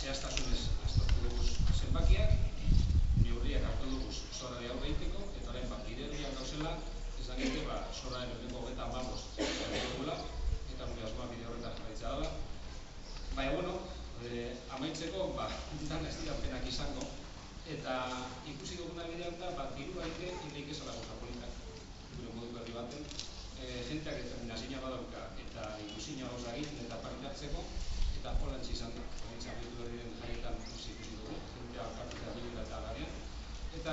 zehaztasunez aztertu dugu zenbakiak, neurriak hartu dugu zorrari aurre egiteko, eta orain bide-herriak gauzela, ez da nire zorraren 35 dugula, eta gure asmoa bide horretan jarraitza dela. Baina, amaitzeko, dan ez dira penak izango, eta ikusi duguna bidean da, diru baite indeik ezala gauza politak, gure moduko herri baten, jenteak determinazioa badauka eta ikusina gauza egiten eta parte hartzeko, eta holantzi izan da. Horretzak bitu berriren jarrietan ikusi dugu, jentea alkartuta bilera eta garean. Eta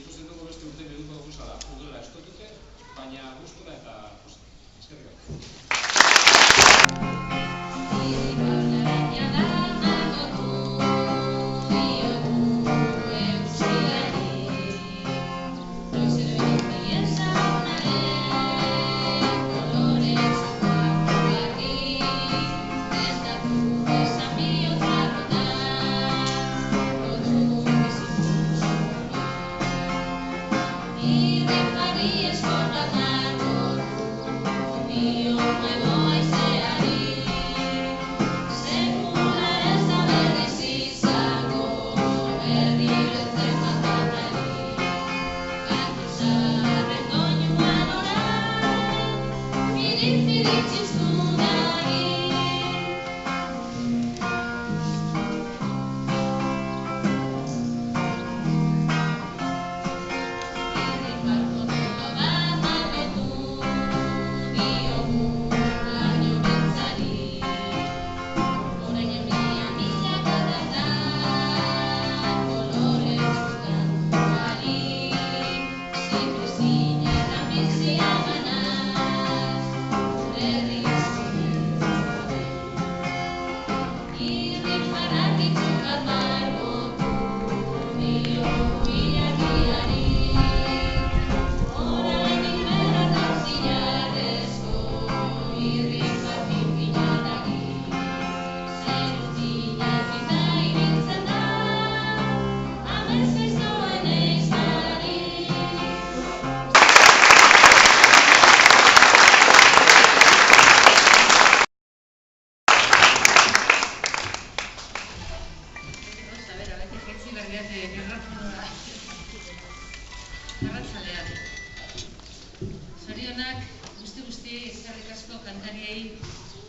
ikusten dugu beste urte beduko dugu zala, udela estotute, baina gustura eta eskerrik asko. Zorionak, guzti eskerrik asko kantariei,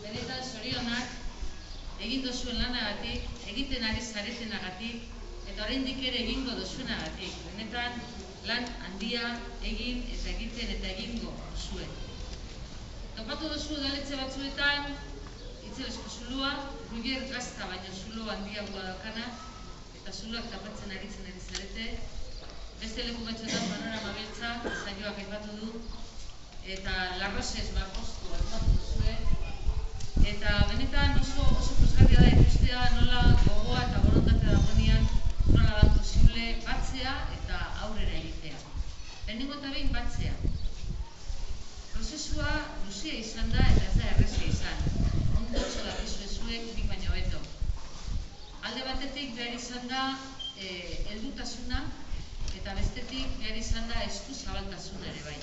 benetan zorionak egin duzuen lanagatik, egiten ari zaretenagatik, eta oraindik ere egingo duzuenagatik. Benetan lan handia egin eta egiten eta egingo duzue. Topatu duzu udaletxe batzuetan, Itzelesko zulua, Ruger gazta baino zulo handiagoa daukana, eta zuloak tapatzen ari zarete. Beste leku batzuetan panorama beltza, saioak aipatu du, eta larrosez postu aipatu duzue. Eta benetan oso pozgarria da ikustea nola gogoa eta borondatea dagoenean, nola da posible batzea eta aurrera egitea. Lehenengo eta behin batzea. Prozesua luzea izan da eta ez da errezia izan. Ondo oso dakizue zuek nik baino hobeto. Alde batetik behar izan da heldutasuna, eta bestetik behar izan da eskuzabaltasuna ere bai.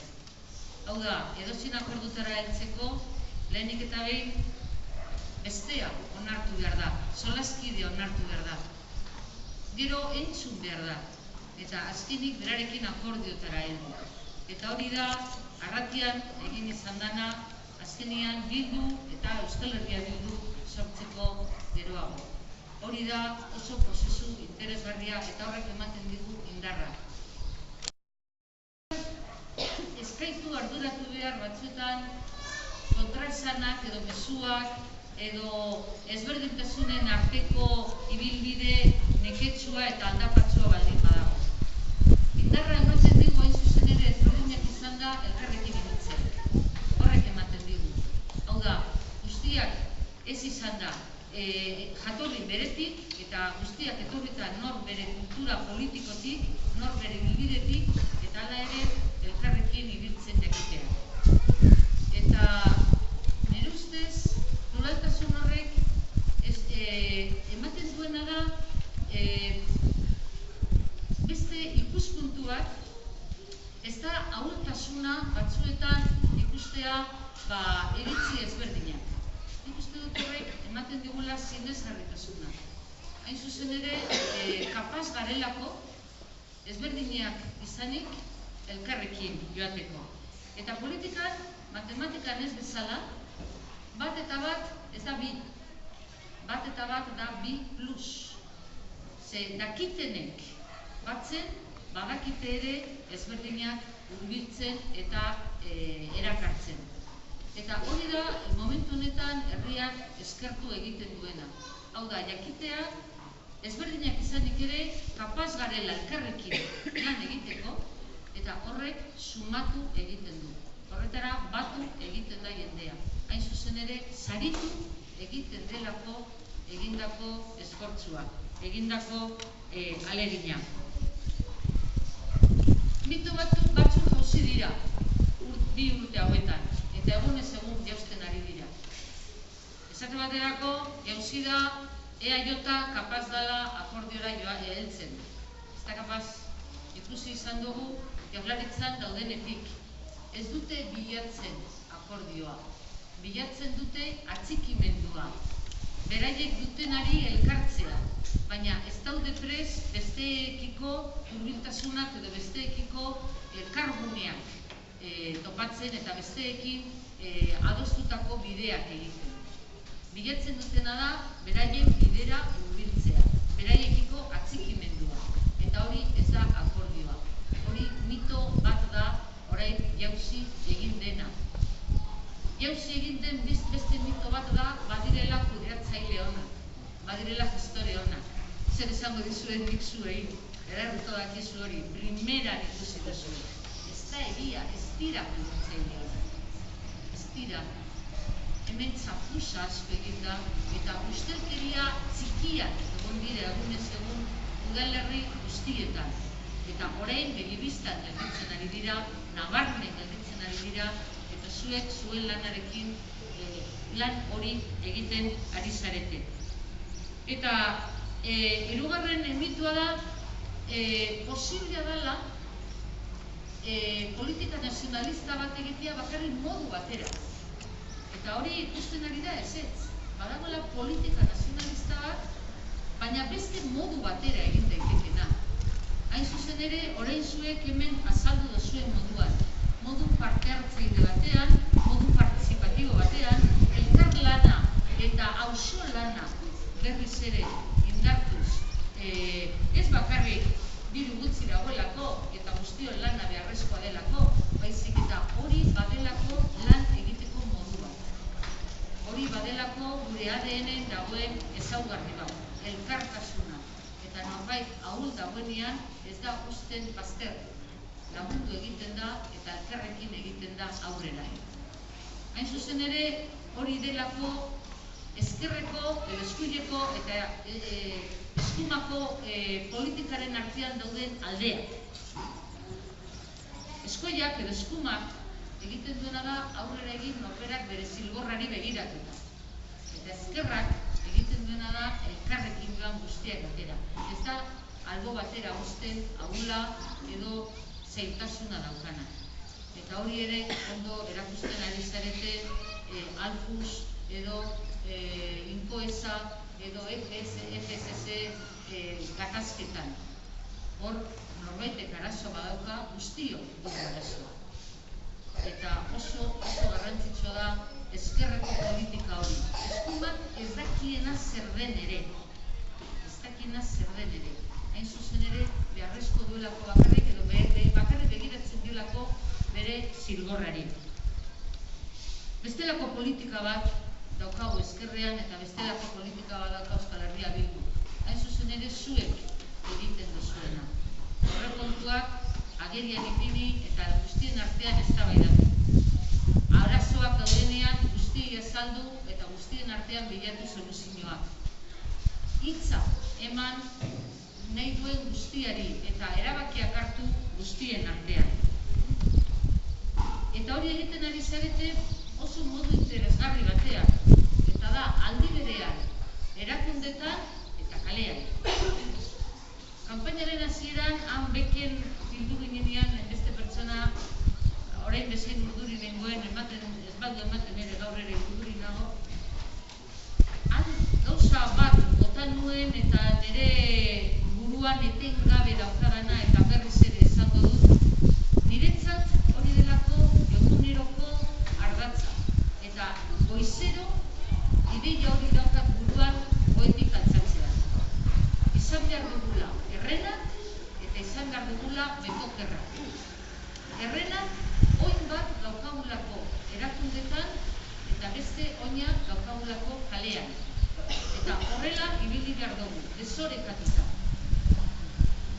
Hau da, edozein akordutara heltzeko, lehenik eta behin bestea onartu behar da, solaskidea onartu behar da. Gero entzun behar da, eta azkenik berarekin akordiotara heldu. Eta hori da, arratian egin izan dana, azkenean Bildu eta Euskal Herria Bildu sortzeko geroago. Hori da oso prozesu interesgarria eta horrek ematen digu indarra. Eskaitu arduratu behar batzuetan kontraesanak edo mezuak edo ezberdintasunen arteko ibilbide neketsua eta aldapatsua baldin badago. Indarra ematen digu hain zuzen ere ezberdinak izan da elkarrekin ibiltzen. Horrek ematen digu. Hau da, guztiak ez izan da jatorri beretik eta guztiak etorrita nor bere kultura politikotik, nor bere bilbidetik eta hala ere elkarrekin ibiltzen jakitea. Eta nire ustez, pluraltasun horrek ematen duena da beste ikuspuntu bat, ez da ahultasuna batzuetan ikustea iritzi ezberdinak. Nik uste dut horrek ematen digula sinesgarritasuna. Hain zuzen ere, kapaz garelako, ezberdinak izanik, elkarrekin joateko. Eta politikan, matematikan ez bezala, bat eta bat ez da bi. Bat eta bat da bi plus. Ze dakitenek batzen, badakite ere ezberdinak hurbiltzen eta erakartzen. Eta hori da, momentu honetan herriak eskertu egiten duena. Hau da, jakitea, ezberdinak izanik ere, kapaz garela elkarrekin lan egiteko, eta horrek sumatu egiten du. Horretara batu egiten da jendea. Hain zuzen ere, saritu egiten delako egindako esfortzua, egindako ahalegina. Mito batzuk jauzi dira, bi urte hauetan, eta egunez egun jausten ari dira. Esate baterako, jauzi da, EAJ kapaz dela akordiora heltzen. Ez da kapaz, ikusi izan dugu, Jaurlaritzan daudenetik. Ez dute bilatzen akordioa, bilatzen dute atxikimendua. Beraiek dutenari elkartzea, baina ez daude prest besteekiko hurbiltasunak edo besteekiko elkarguneak topatzen eta besteekin adostutako bideak egiten. Bilatzen dutena da, beraien bidera hurbiltzea, beraiekiko atxikimendua, eta hori ez da akordioa. Hori mito bat da, orain jauzi egin dena. Jauzi egin den beste mito bat da, badirela kudeatzaile onak, badirela gestore onak. Zer esango dizuen nik zuei, erarruto dakizu hori, primeran ikusi duzu. Ez da egia, ez dira kudeatzaile onak. Ez dira. Hemen txapuza asko egin da, eta ustelkeria txikiak egon dira egunez egun udalerri guztietan. Eta orain begibistan gelditzen ari dira, nabarmen gelditzen ari dira, eta zuek zuen lanarekin lan hori egiten ari zarete. Eta hirugarren mitua da, posiblea dela politika nazionalista bat egitea bakarrik modu batera. Eta hori ikusten ari da ezetz. Badagoela politika nazionalista bat, baina beste modu batera egin daitekena. Hain zuzen ere, orain zuek hemen azaldu duzuen moduan. Modu parte hartzaile batean, modu partizipatibo batean, elkar lana eta auzo lana berriz ere indartuz. Ez bakarrik diru gutxi dagoelako eta guztion lana beharrezkoa delako, baizik eta hori badelako lan egiteko modu bat. Hori badelako gure ADN-en dagoen ezaugarri bat, elkartasuna. Eta norbait ahul dagoenean ez da usten bazter. Lagundu egiten da eta elkarrekin egiten da aurrera. Hain zuzen ere, hori delako ezkerreko, eskuileko eta eskumako politikaren artean dauden aldeak. Eskoiak edo eskumak egiten duena da aurrera egin norberak bere zilborrari begiratuta. Eta ezkerrak egiten duena da elkarrekin joan guztiak batera. Ez da albo batera uzten ahula edo zailtasuna daukana. Eta hori ere ondo erakusten ari zarete Alfus edo Inkoesa edo FSS gatazketan. Hor norbaitek arazo badauka guztio dugu arazoa. Eta oso garrantzitsua da ezkerreko politika hori. Eskumak ez dakiena zer den ere. Ez dakiena zer den ere. Hain zuzen ere, beharrezko duelako bakarrik edo bakarrik begiratzen duelako bere zilborrari. Bestelako politika bat daukagu ezkerrean eta bestelako politika bat daukagu Euskal Herria Bildu. Hain zuzen ere zuek egiten duzuena. Aurrekontuak agerian ipini eta guztien artean eztabaidatu. Arazoak daudenean guztiei azaldu eta guztien artean bilatu soluzioak. Hitza eman nahi duen guztiari eta erabakiak hartu guztien artean. Eta hori egiten ari zarete oso modu interesgarri batean. Eta da, aldi berean, erakundetan eta kalean. Kanpainaren hasieran, han beken bildu ginean beste pertsona orain bezain urduri nengoen, ez badu ematen ere gaur ere urduri nago. Han gauza bat botan nuen eta nire buruan etengabe daukadana eta berriz ere esango dut, niretzat hori delako eguneroko ardatza. Eta goizero ideia hori daukat buruan goitik altzatzea. Izan behar dugula errenak eta izan behar dugula betokerrak. Errenak oin bat daukagulako erakundetan eta beste oina daukagulako kalean. Eta horrela ibili behar dugu, desorekatuta.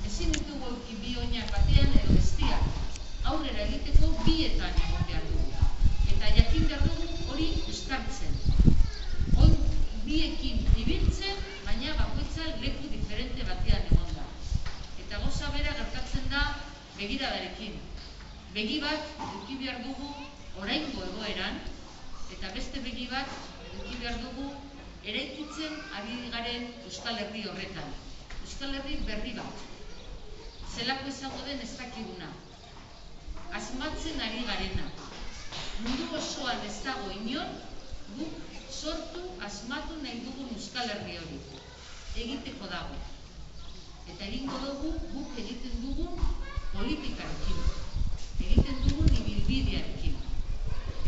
Ezin ditugu bi oinak batean edo bestean. Aurrera egiteko bietan egon behar dugu. Eta jakin behar dugu hori uztartzen. Oin biekin ibiltzen, baina bakoitza leku diferente batean egon da. Eta gauza bera gertatzen da begiradarekin. Begi bat eduki behar dugu oraingo egoeran, eta beste begi bat eduki behar dugu eraikitzen ari garen Euskal Herri horretan. Euskal Herri berri bat. Zelako izango den ez dakiguna. Asmatzen ari garena. Mundu osoan ez dago inon, guk sortu, asmatu nahi dugun Euskal Herri hori. Egiteko dago. Eta egingo dugu guk egiten dugun politikarekin. Egiten dugun ibilbidearekin.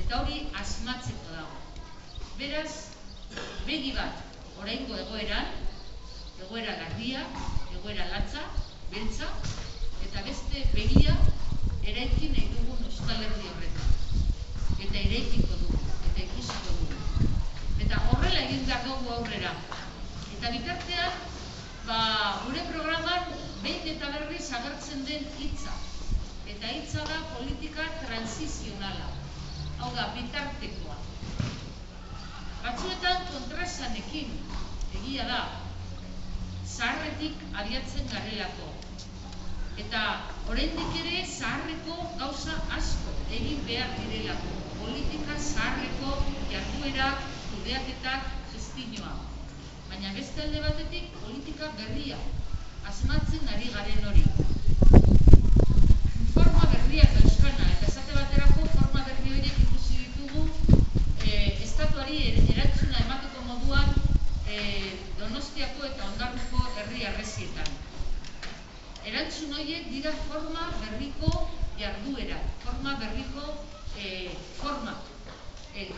Eta hori asmatzeko dago. Beraz, begi bat, oraingo egoeran, egoera larria, egoera latza, beltza, eta beste begia eraiki nahi dugun Euskal Herri horretan. Eta eraikiko dugu, eta ikusiko dugu. Eta horrela egin behar dugu aurrera. Eta bitartean, gure programan behin eta berriz agertzen den hitza. Eta hitza da politika transizionala. Hau da, bitartekoa. Batzuetan kontraesanekin, egia da, zaharretik abiatzen garelako. Eta oraindik ere zaharreko gauza asko egin behar direlako. Politika zaharreko jarduerak, kudeaketak, gestinoa. Baina beste alde batetik politika berria, asmatzen ari garen hori. Forma berriak euskana, eta esate baterako forma berri horiek ikusi ditugu estatuari erantzuna emateko moduan Donostiako eta Ondarruko herri harresietan. Erantzun horiek dira forma berriko jarduera, forma berriko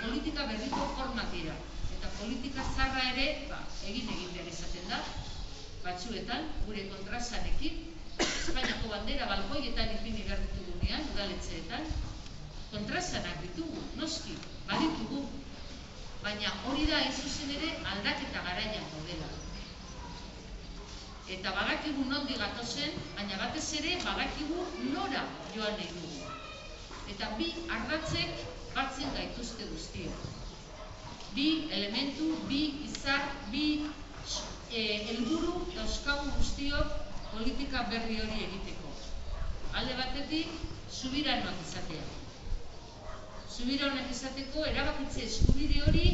politika berriko formak dira. Eta politika zarra ere egin behar izaten da, batzuetan, gure kontraesanekin, Espainiako bandera balkoietan ipini behar ditugunean, udaletxeetan, kontraesanak ditugu, noski, baditugu. Baina hori da ez zuzen ere aldaketa garaian gaudela. Eta badakigu nondik gatozen, baina batez ere badakigu nora joan nahi dugu. Eta bi ardatzek batzen gaituzte guztiok. Bi elementu, bi izar, bi helburu dauzkagu guztiok politika berri hori egiteko. Alde batetik, subiranoak izatea. Subiranoak izateko erabakitze eskubide hori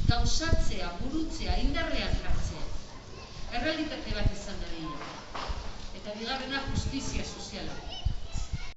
gauzatzea, burutzea, indarrean jartzea. Errealitate bat izan da dira. Eta bigarrena justizia soziala.